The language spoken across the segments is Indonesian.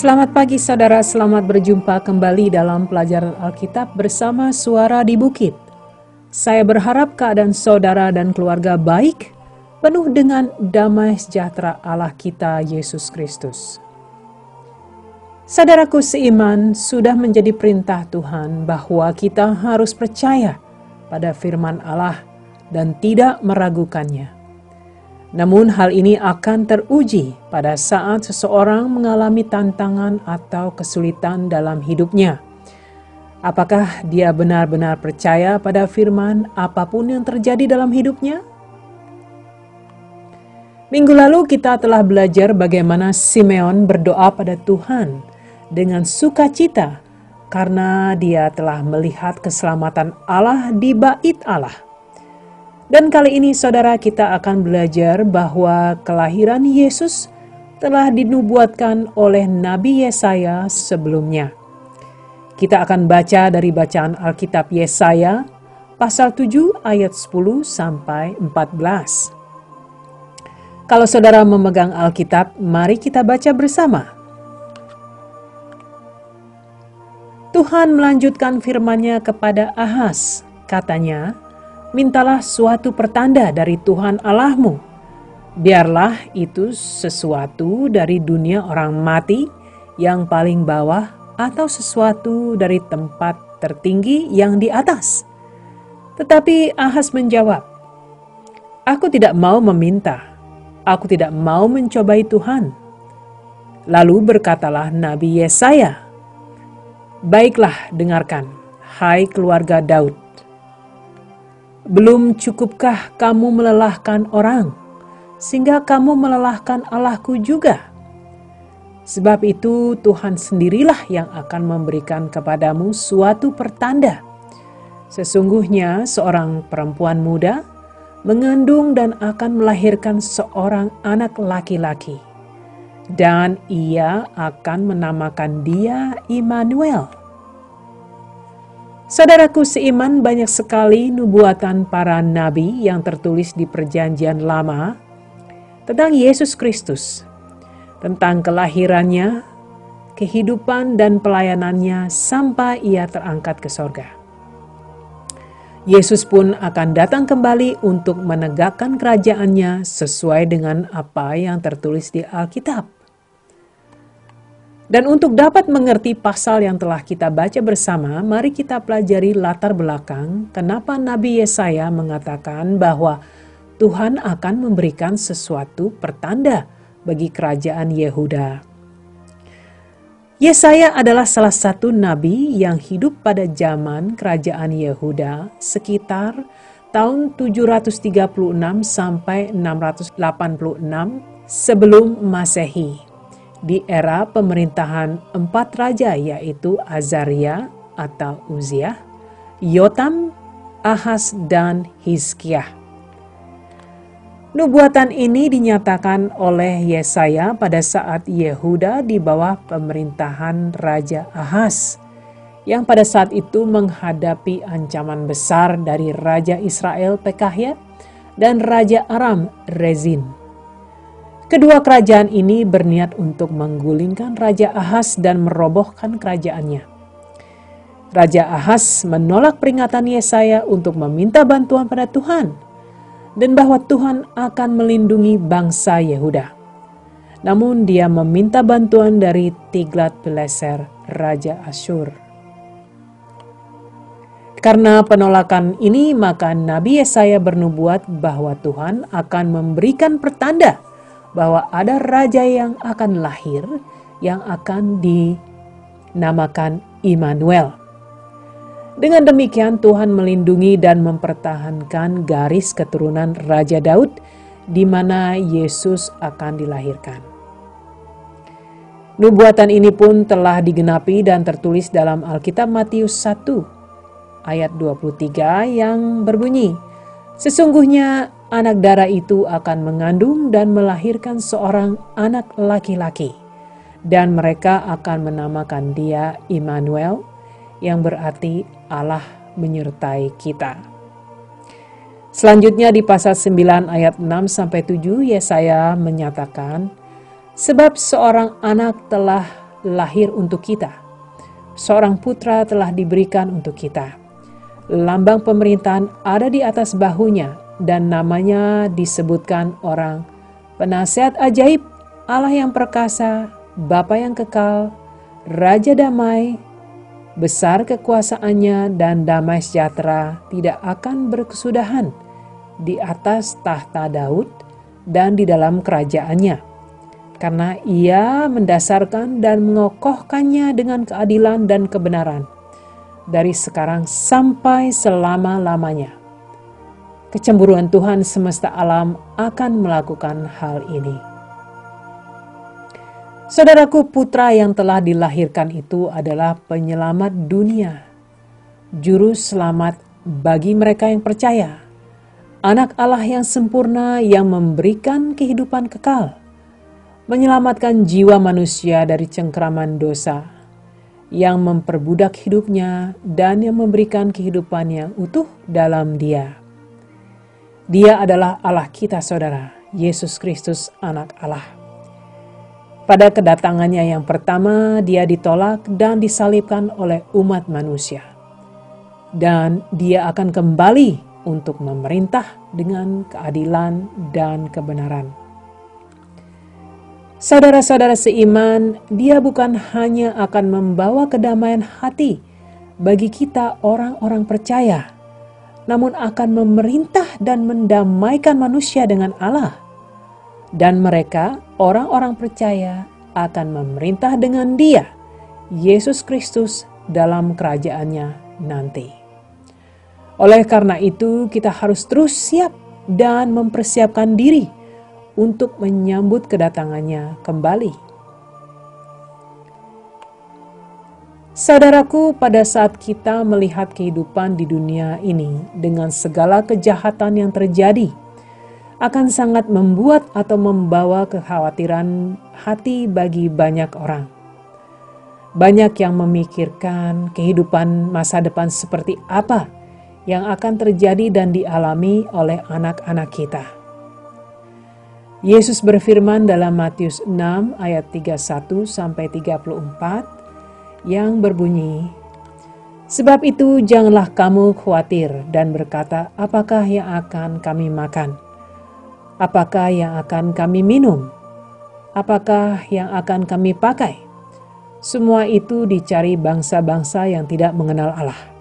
Selamat pagi saudara, selamat berjumpa kembali dalam pelajaran Alkitab bersama Suara di Bukit. Saya berharap keadaan saudara dan keluarga baik, penuh dengan damai sejahtera Allah kita Yesus Kristus. Saudaraku seiman, sudah menjadi perintah Tuhan bahwa kita harus percaya pada firman Allah dan tidak meragukannya. Namun hal ini akan teruji pada saat seseorang mengalami tantangan atau kesulitan dalam hidupnya. Apakah dia benar-benar percaya pada firman apapun yang terjadi dalam hidupnya? Minggu lalu kita telah belajar bagaimana Simeon berdoa pada Tuhan dengan sukacita karena dia telah melihat keselamatan Allah di bait Allah. Dan kali ini saudara, kita akan belajar bahwa kelahiran Yesus telah dinubuatkan oleh Nabi Yesaya sebelumnya. Kita akan baca dari bacaan Alkitab Yesaya pasal 7 ayat 10 sampai 14. Kalau saudara memegang Alkitab, mari kita baca bersama. Tuhan melanjutkan firman-Nya kepada Ahaz, katanya, mintalah suatu pertanda dari Tuhan Allahmu. Biarlah itu sesuatu dari dunia orang mati yang paling bawah atau sesuatu dari tempat tertinggi yang di atas. Tetapi Ahaz menjawab, aku tidak mau meminta, aku tidak mau mencobai Tuhan. Lalu berkatalah Nabi Yesaya, baiklah dengarkan, hai keluarga Daud. Belum cukupkah kamu melelahkan orang, sehingga kamu melelahkan Allahku juga? Sebab itu Tuhan sendirilah yang akan memberikan kepadamu suatu pertanda. Sesungguhnya seorang perempuan muda mengandung dan akan melahirkan seorang anak laki-laki. Dan ia akan menamakan dia Immanuel. Saudaraku seiman, banyak sekali nubuatan para nabi yang tertulis di Perjanjian Lama tentang Yesus Kristus, tentang kelahirannya, kehidupan dan pelayanannya sampai ia terangkat ke sorga. Yesus pun akan datang kembali untuk menegakkan kerajaannya sesuai dengan apa yang tertulis di Alkitab. Dan untuk dapat mengerti pasal yang telah kita baca bersama, mari kita pelajari latar belakang kenapa Nabi Yesaya mengatakan bahwa Tuhan akan memberikan sesuatu pertanda bagi kerajaan Yehuda. Yesaya adalah salah satu nabi yang hidup pada zaman kerajaan Yehuda sekitar tahun 736 sampai 686 sebelum Masehi. Di era pemerintahan 4 raja yaitu Azaria atau Uziah, Yotam, Ahaz, dan Hizkiah. Nubuatan ini dinyatakan oleh Yesaya pada saat Yehuda di bawah pemerintahan Raja Ahaz, yang pada saat itu menghadapi ancaman besar dari Raja Israel Pekahiah dan Raja Aram Rezin. Kedua kerajaan ini berniat untuk menggulingkan Raja Ahaz dan merobohkan kerajaannya. Raja Ahaz menolak peringatan Yesaya untuk meminta bantuan pada Tuhan dan bahwa Tuhan akan melindungi bangsa Yehuda. Namun dia meminta bantuan dari Tiglat-Pileser, Raja Asyur. Karena penolakan ini, maka Nabi Yesaya bernubuat bahwa Tuhan akan memberikan pertanda bahwa ada raja yang akan lahir yang akan dinamakan Immanuel. Dengan demikian Tuhan melindungi dan mempertahankan garis keturunan Raja Daud di mana Yesus akan dilahirkan. Nubuatan ini pun telah digenapi dan tertulis dalam Alkitab Matius 1 ayat 23 yang berbunyi, sesungguhnya anak darah itu akan mengandung dan melahirkan seorang anak laki-laki, dan mereka akan menamakan dia Immanuel, yang berarti Allah menyertai kita. Selanjutnya di pasal 9 ayat 6-7 Yesaya menyatakan, sebab seorang anak telah lahir untuk kita. Seorang putra telah diberikan untuk kita. Lambang pemerintahan ada di atas bahunya, dan namanya disebutkan orang Penasihat Ajaib, Allah yang perkasa, Bapa yang kekal, Raja damai, besar kekuasaannya dan damai sejahtera tidak akan berkesudahan di atas tahta Daud dan di dalam kerajaannya. Karena ia mendasarkan dan mengokohkannya dengan keadilan dan kebenaran dari sekarang sampai selama-lamanya. Kecemburuan Tuhan semesta alam akan melakukan hal ini. Saudaraku, putra yang telah dilahirkan itu adalah penyelamat dunia, juru selamat bagi mereka yang percaya, anak Allah yang sempurna yang memberikan kehidupan kekal, menyelamatkan jiwa manusia dari cengkraman dosa, yang memperbudak hidupnya dan yang memberikan kehidupan yang utuh dalam Dia. Dia adalah Allah kita, saudara, Yesus Kristus, Anak Allah. Pada kedatangannya yang pertama, Dia ditolak dan disalibkan oleh umat manusia. Dan Dia akan kembali untuk memerintah dengan keadilan dan kebenaran. Saudara-saudara seiman, Dia bukan hanya akan membawa kedamaian hati bagi kita orang-orang percaya, namun akan memerintah dan mendamaikan manusia dengan Allah. Dan mereka, orang-orang percaya, akan memerintah dengan Dia, Yesus Kristus, dalam kerajaannya nanti. Oleh karena itu, kita harus terus siap dan mempersiapkan diri untuk menyambut kedatangannya kembali. Saudaraku, pada saat kita melihat kehidupan di dunia ini dengan segala kejahatan yang terjadi, akan sangat membuat atau membawa kekhawatiran hati bagi banyak orang. Banyak yang memikirkan kehidupan masa depan seperti apa yang akan terjadi dan dialami oleh anak-anak kita. Yesus berfirman dalam Matius 6 ayat 31-34 yang berbunyi, "Sebab itu janganlah kamu khawatir dan berkata, apakah yang akan kami makan? Apakah yang akan kami minum? Apakah yang akan kami pakai? Semua itu dicari bangsa-bangsa yang tidak mengenal Allah.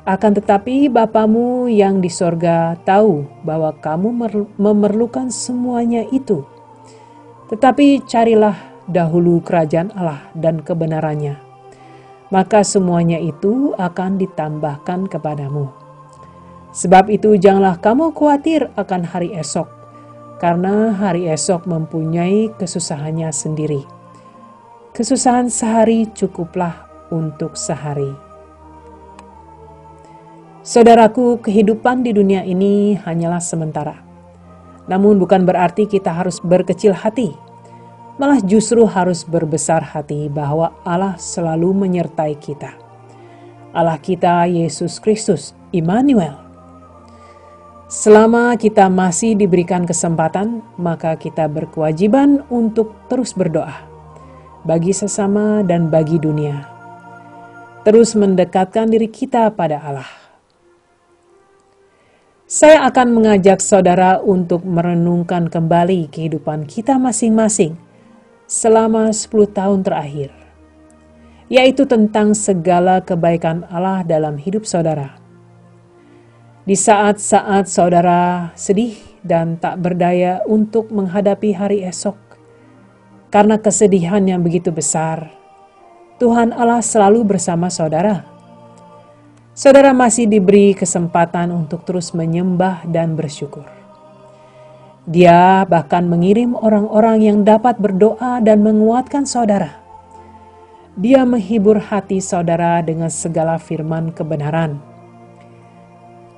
Akan tetapi Bapamu yang di sorga tahu bahwa kamu memerlukan semuanya itu. Tetapi carilah dahulu kerajaan Allah dan kebenarannya, maka semuanya itu akan ditambahkan kepadamu. Sebab itu janganlah kamu khawatir akan hari esok, karena hari esok mempunyai kesusahannya sendiri. Kesusahan sehari cukuplah untuk sehari." Saudaraku, kehidupan di dunia ini hanyalah sementara. Namun bukan berarti kita harus berkecil hati. Malah justru harus berbesar hati bahwa Allah selalu menyertai kita. Allah kita Yesus Kristus, Immanuel. Selama kita masih diberikan kesempatan, maka kita berkewajiban untuk terus berdoa bagi sesama dan bagi dunia. Terus mendekatkan diri kita pada Allah. Saya akan mengajak saudara untuk merenungkan kembali kehidupan kita masing-masing selama 10 tahun terakhir, yaitu tentang segala kebaikan Allah dalam hidup saudara. Di saat-saat saudara sedih dan tak berdaya untuk menghadapi hari esok, karena kesedihan yang begitu besar, Tuhan Allah selalu bersama saudara. Saudara masih diberi kesempatan untuk terus menyembah dan bersyukur. Dia bahkan mengirim orang-orang yang dapat berdoa dan menguatkan saudara. Dia menghibur hati saudara dengan segala firman kebenaran.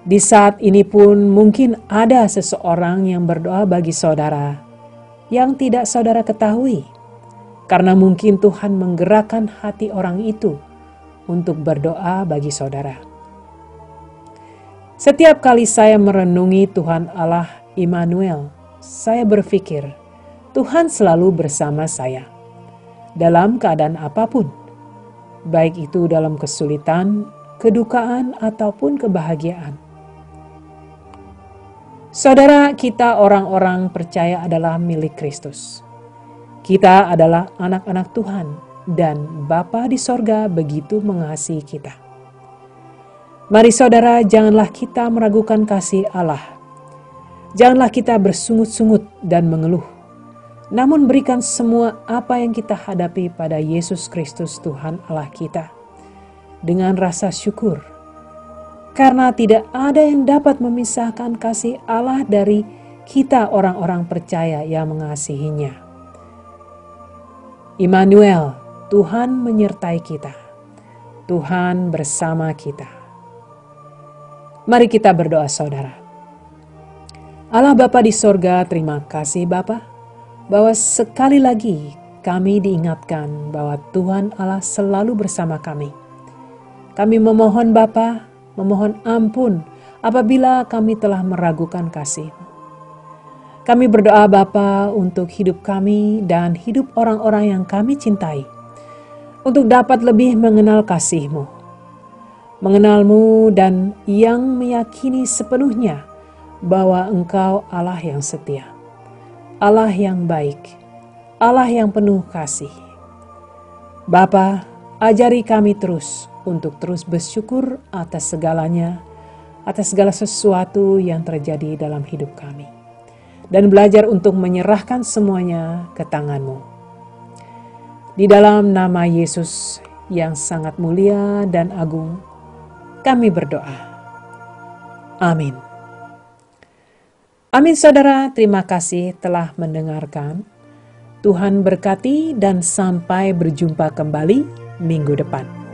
Di saat ini pun mungkin ada seseorang yang berdoa bagi saudara yang tidak saudara ketahui, karena mungkin Tuhan menggerakkan hati orang itu untuk berdoa bagi saudara. Setiap kali saya merenungi Tuhan Allah Immanuel, saya berpikir Tuhan selalu bersama saya. dalam keadaan apapun, baik itu dalam kesulitan, kedukaan, ataupun kebahagiaan. Saudara, kita orang-orang percaya adalah milik Kristus. Kita adalah anak-anak Tuhan, dan Bapa di sorga begitu mengasihi kita. Mari saudara, janganlah kita meragukan kasih Allah. Janganlah kita bersungut-sungut dan mengeluh, namun berikan semua apa yang kita hadapi pada Yesus Kristus Tuhan Allah kita, dengan rasa syukur. Karena tidak ada yang dapat memisahkan kasih Allah dari kita orang-orang percaya yang mengasihinya. Immanuel, Tuhan menyertai kita. Tuhan bersama kita. Mari kita berdoa saudara. Allah Bapa di sorga, terima kasih Bapa, bahwa sekali lagi kami diingatkan bahwa Tuhan Allah selalu bersama kami. Kami memohon Bapa, memohon ampun apabila kami telah meragukan kasih-Mu. Kami berdoa Bapa untuk hidup kami dan hidup orang-orang yang kami cintai, untuk dapat lebih mengenal kasih-Mu, mengenal-Mu dan yang meyakini sepenuhnya bahwa Engkau Allah yang setia, Allah yang baik, Allah yang penuh kasih. Bapa, ajari kami terus untuk terus bersyukur atas segalanya, atas segala sesuatu yang terjadi dalam hidup kami, dan belajar untuk menyerahkan semuanya ke tangan-Mu. Di dalam nama Yesus yang sangat mulia dan agung, kami berdoa. Amin. Amin saudara, terima kasih telah mendengarkan. Tuhan berkati dan sampai berjumpa kembali minggu depan.